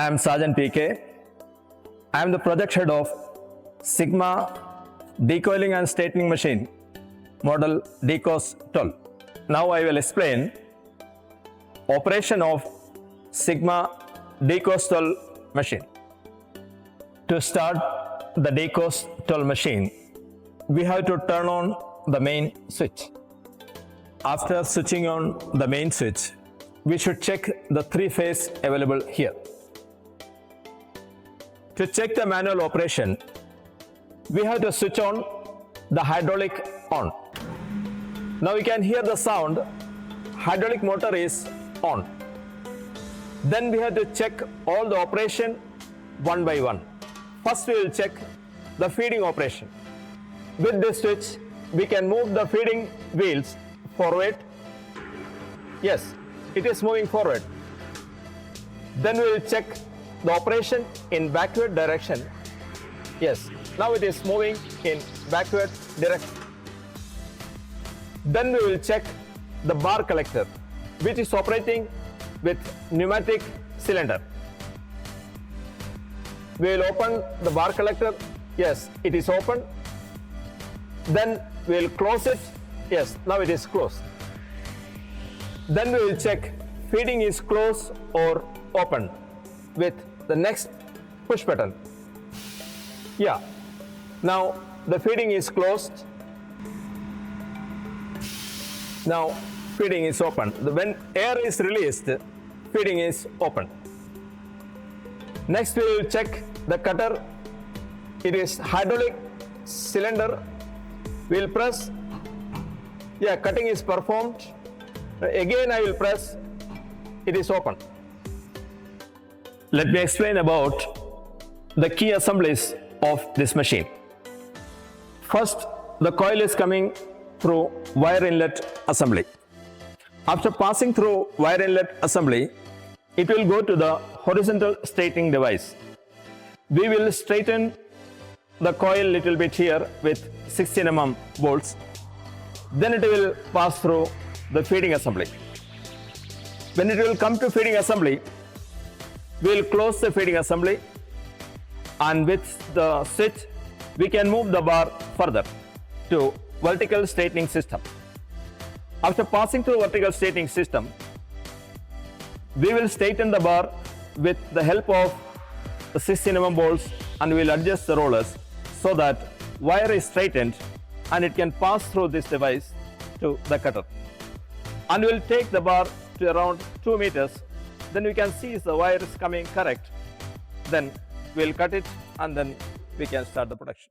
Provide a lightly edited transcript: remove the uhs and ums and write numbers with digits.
I am Sergeant PK. I am the project head of SIGMA Decoiling and Straightening Machine, model DCOS 12. Now I will explain operation of SIGMA DCOS 12 machine. To start the DCOS 12 machine, we have to turn on the main switch. After switching on the main switch, we should check the 3-phase available here. To check the manual operation, we have to switch on the hydraulic on. Now you can hear the sound, hydraulic motor is on. Then we have to check all the operation one by one. First we will check the feeding operation. With this switch, we can move the feeding wheels forward. Yes, it is moving forward. Then we will check the operation in backward direction. Yes, now it is moving in backward direction. Then we will check the bar collector, which is operating with pneumatic cylinder. We will open the bar collector. Yes, it is open. Then we will close it. Yes, now it is closed. Then we will check feeding is closed or open with the next push button. Yeah, now the feeding is closed. Now feeding is open. When air is released, feeding is open. Next we will check the cutter. It is hydraulic cylinder. We will press. Yeah, cutting is performed. Again I will press. It is open. Let me explain about the key assemblies of this machine. First, the coil is coming through wire inlet assembly. After passing through wire inlet assembly, it will go to the horizontal straightening device. We will straighten the coil little bit here with 16 mm bolts. Then it will pass through the feeding assembly. When it will come to feeding assembly, we will close the feeding assembly, and with the switch we can move the bar further to vertical straightening system. After passing through vertical straightening system, we will straighten the bar with the help of the 16 mm bolts, and we will adjust the rollers so that wire is straightened and it can pass through this device to the cutter. And we will take the bar to around 2 meters. Then we can see if the wire is coming correct. Then we will cut it and then we can start the production.